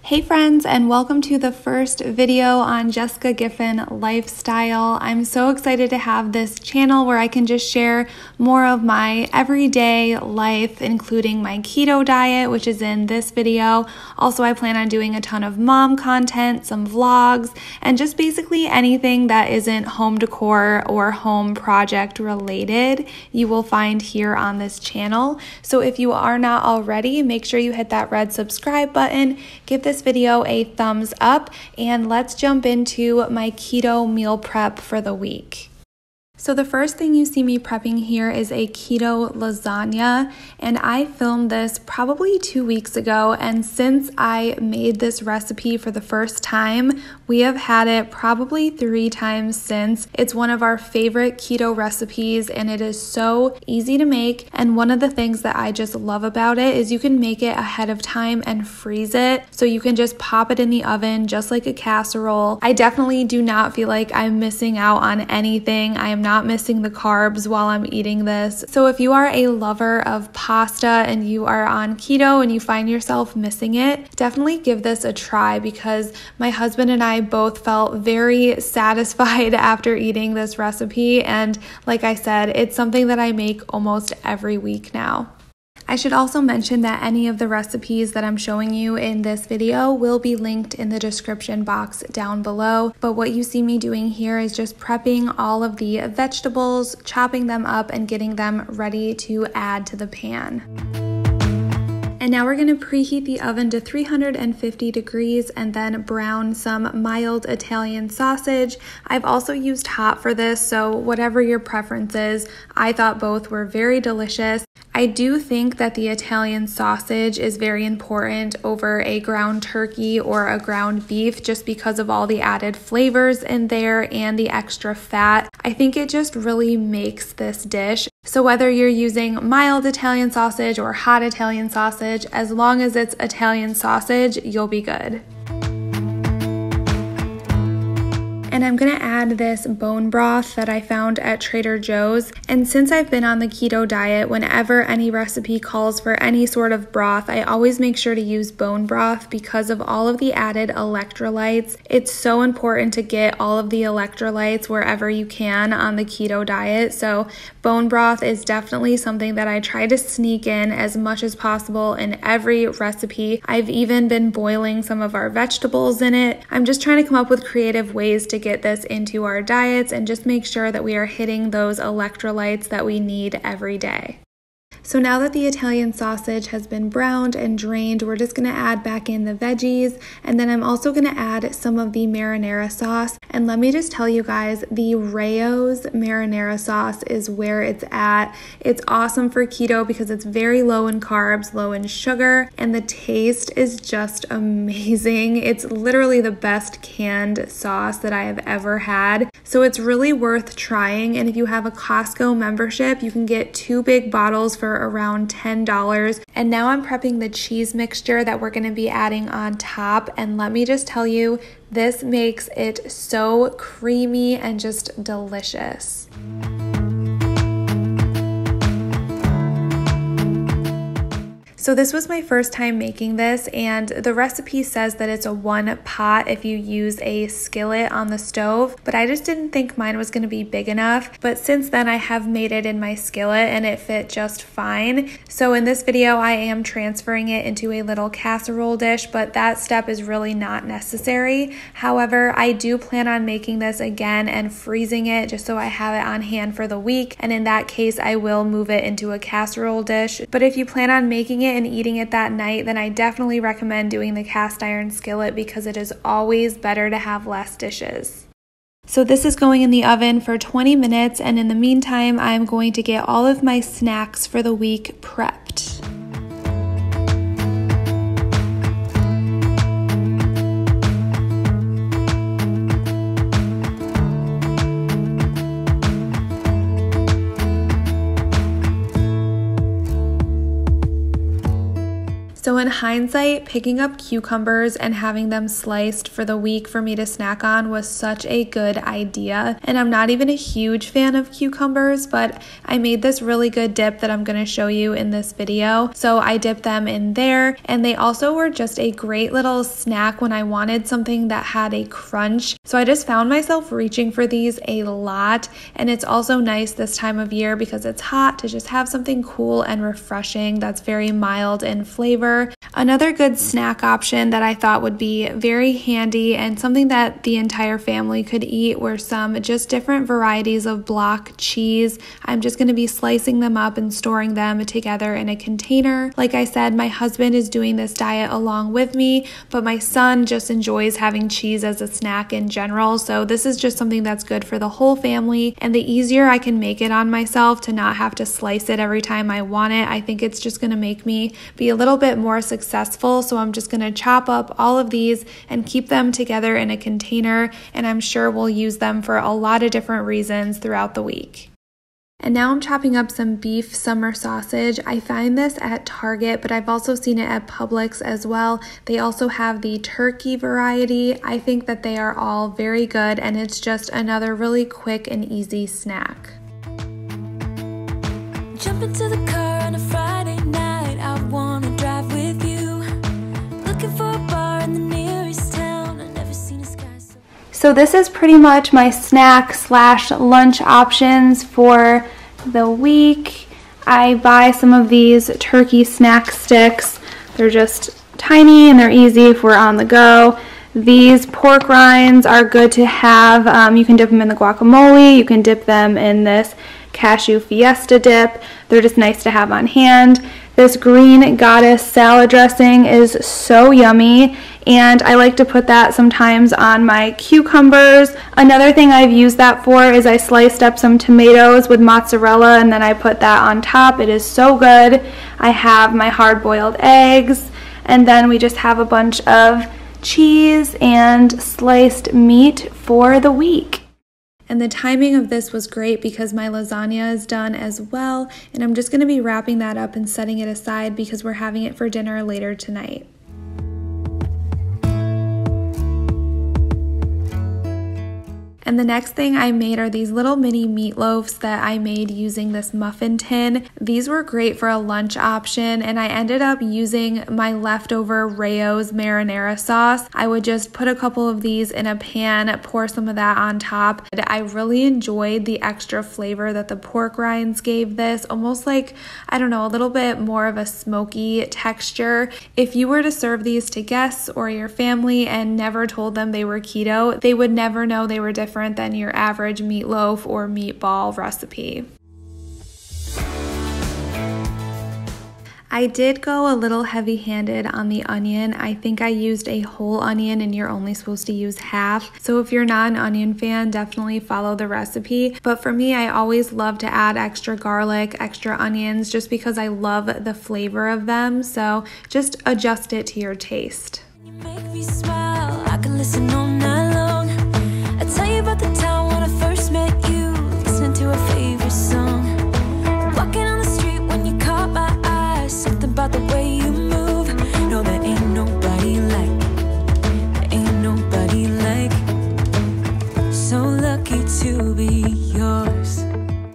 Hey friends, and welcome to the first video on Jessica Giffen lifestyle. I'm so excited to have this channel where I can just share more of my everyday life, including my keto diet, which is in this video. Also, I plan on doing a ton of mom content, some vlogs, and just basically anything that isn't home decor or home project related, you will find here on this channel. So if you are not already, make sure you hit that red subscribe button, give this video a thumbs up, and let's jump into my keto meal prep for the week. So the first thing you see me prepping here is a keto lasagna, and I filmed this probably 2 weeks ago, and since I made this recipe for the first time, we have had it probably 3 times since. It's one of our favorite keto recipes, and it is so easy to make, and one of the things that I just love about it is you can make it ahead of time and freeze it, so you can just pop it in the oven just like a casserole. I definitely do not feel like I'm missing out on anything. I am not missing the carbs while I'm eating this. So if you are a lover of pasta and you are on keto and you find yourself missing it, definitely give this a try, because my husband and I both felt very satisfied after eating this recipe. And like I said, it's something that I make almost every week now. I should also mention that any of the recipes that I'm showing you in this video will be linked in the description box down below, but what you see me doing here is just prepping all of the vegetables, chopping them up, and getting them ready to add to the pan. And now we're going to preheat the oven to 350 degrees and then brown some mild Italian sausage. I've also used hot for this, so whatever your preference is, I thought both were very delicious. I do think that the Italian sausage is very important over a ground turkey or a ground beef, just because of all the added flavors in there and the extra fat. I think it just really makes this dish. So whether you're using mild Italian sausage or hot Italian sausage, as long as it's Italian sausage, you'll be good. And I'm gonna add this bone broth that I found at Trader Joe's. And since I've been on the keto diet, whenever any recipe calls for any sort of broth, I always make sure to use bone broth because of all of the added electrolytes. It's so important to get all of the electrolytes wherever you can on the keto diet. So bone broth is definitely something that I try to sneak in as much as possible in every recipe. I've even been boiling some of our vegetables in it. I'm just trying to come up with creative ways to get this into our diets and just make sure that we are hitting those electrolytes that we need every day. So now that the Italian sausage has been browned and drained, we're just gonna add back in the veggies, and then I'm also gonna add some of the marinara sauce. And let me just tell you guys, the Rao's marinara sauce is where it's at. It's awesome for keto because it's very low in carbs, low in sugar, and the taste is just amazing. It's literally the best canned sauce that I have ever had. So it's really worth trying, and if you have a Costco membership, you can get 2 big bottles for around $10. And now I'm prepping the cheese mixture that we're going to be adding on top, and let me just tell you, this makes it so creamy and just delicious. So this was my first time making this, and the recipe says that it's a 1 pot if you use a skillet on the stove, but I just didn't think mine was going to be big enough. But since then I have made it in my skillet and it fit just fine. So in this video I am transferring it into a little casserole dish, but that step is really not necessary. However, I do plan on making this again and freezing it just so I have it on hand for the week, and in that case I will move it into a casserole dish. But if you plan on making it and eating it that night, then I definitely recommend doing the cast iron skillet because it is always better to have less dishes. So this is going in the oven for 20 minutes, and in the meantime, I'm going to get all of my snacks for the week prepped. So in hindsight, picking up cucumbers and having them sliced for the week for me to snack on was such a good idea. And I'm not even a huge fan of cucumbers, but I made this really good dip that I'm going to show you in this video. So I dipped them in there, and they also were just a great little snack when I wanted something that had a crunch. So I just found myself reaching for these a lot, and it's also nice this time of year because it's hot to just have something cool and refreshing that's very mild in flavor. Another good snack option that I thought would be very handy and something that the entire family could eat were some just different varieties of block cheese. I'm just going to be slicing them up and storing them together in a container. Like I said, my husband is doing this diet along with me, but my son just enjoys having cheese as a snack in general. So this is just something that's good for the whole family, and the easier I can make it on myself to not have to slice it every time I want it, I think it's just going to make me be a little bit more successful. So I'm just going to chop up all of these and keep them together in a container, and I'm sure we'll use them for a lot of different reasons throughout the week. And now I'm chopping up some beef summer sausage. I find this at Target, but I've also seen it at Publix as well. They also have the turkey variety. I think that they are all very good, and it's just another really quick and easy snack. Jump into the car on a Friday night. I wanna drive with you. Looking for a bar in the nearest town. I've never seen a sky so this is pretty much my snack / lunch options for the week. I buy some of these turkey snack sticks. They're just tiny and they're easy if we're on the go. These pork rinds are good to have. You can dip them in the guacamole. You can dip them in this cashew fiesta dip. They're just nice to have on hand. This green goddess salad dressing is so yummy, and I like to put that sometimes on my cucumbers. Another thing I've used that for is I sliced up some tomatoes with mozzarella and then I put that on top. It is so good. I have my hard-boiled eggs, and then we just have a bunch of cheese and sliced meat for the week. And the timing of this was great because my lasagna is done as well, and I'm just going to be wrapping that up and setting it aside because we're having it for dinner later tonight. And the next thing I made are these little mini meatloaves that I made using this muffin tin. These were great for a lunch option, and I ended up using my leftover Rayo's marinara sauce. I would just put a couple of these in a pan, pour some of that on top. I really enjoyed the extra flavor that the pork rinds gave this, almost like, I don't know, a little bit more of a smoky texture. If you were to serve these to guests or your family and never told them they were keto, they would never know they were different than your average meatloaf or meatball recipe. I did go a little heavy-handed on the onion. I think I used a whole onion and you're only supposed to use half. So if you're not an onion fan, definitely follow the recipe. But for me, I always love to add extra garlic, extra onions, just because I love the flavor of them. So just adjust it to your taste. You make me smile. I can listen all night long. I tell you about the time when I first met you, listening to a favorite song, walking on the street when you caught my eye, something about the way you move. No, there ain't nobody like, there ain't nobody like, so lucky to be yours.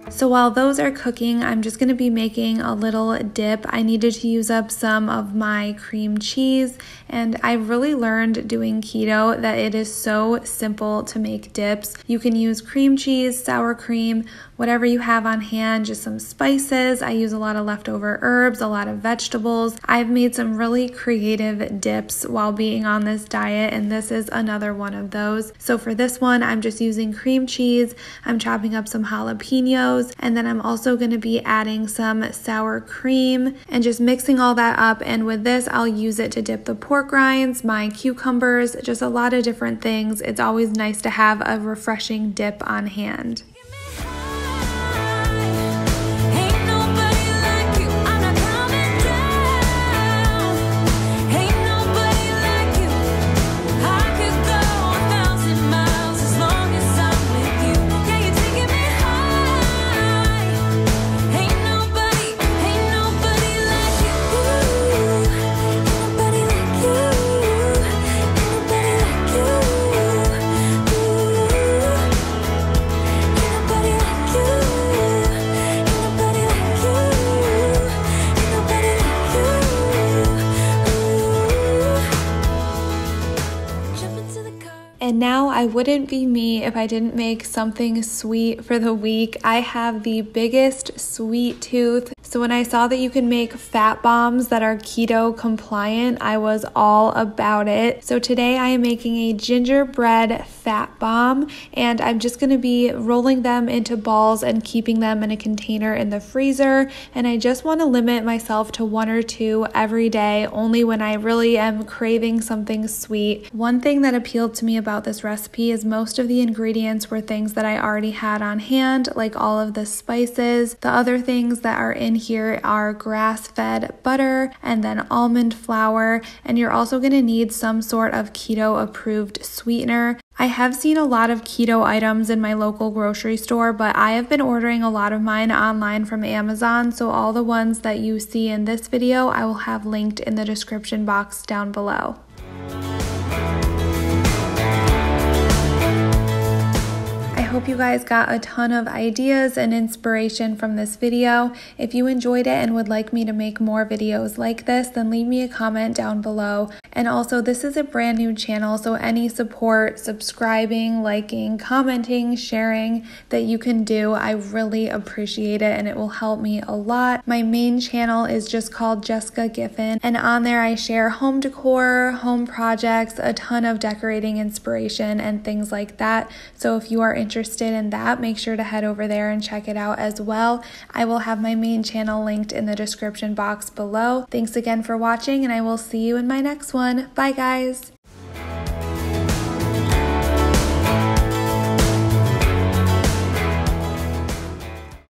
So while those are cooking, I'm just going to be making a little dip. I needed to use up some of my cream cheese, and I really learned doing keto that it is so simple to make dips. You can use cream cheese, sour cream, whatever you have on hand, just some spices. I use a lot of leftover herbs, a lot of vegetables. I've made some really creative dips while being on this diet, and this is another one of those. So for this one, I'm just using cream cheese. I'm chopping up some jalapenos, and then I'm also going to be adding some sour cream and just mixing all that up. And with this, I'll use it to dip the pork rinds, my cucumbers, just a lot of different things. It's always nice to have a refreshing dip on hand. I wouldn't be me if I didn't make something sweet for the week. I have the biggest sweet tooth. So when I saw that you can make fat bombs that are keto compliant, I was all about it. So today I am making a gingerbread fat bomb, and I'm just going to be rolling them into balls and keeping them in a container in the freezer. And I just want to limit myself to 1 or 2 every day, only when I really am craving something sweet. One thing that appealed to me about this recipe is most of the ingredients were things that I already had on hand, like all of the spices. The other things that are in here are grass-fed butter and then almond flour, and you're also going to need some sort of keto approved sweetener. I have seen a lot of keto items in my local grocery store, but I have been ordering a lot of mine online from Amazon, so all the ones that you see in this video I will have linked in the description box down below. I hope you guys got a ton of ideas and inspiration from this video. If you enjoyed it and would like me to make more videos like this, then leave me a comment down below. And also, this is a brand new channel, so any support, subscribing, liking, commenting, sharing that you can do, I really appreciate it and it will help me a lot. My main channel is just called Jessica Giffen, and on there I share home decor, home projects, a ton of decorating inspiration and things like that. So if you are interested in that, make sure to head over there and check it out as well. I will have my main channel linked in the description box below. Thanks again for watching, and I will see you in my next one. Bye guys!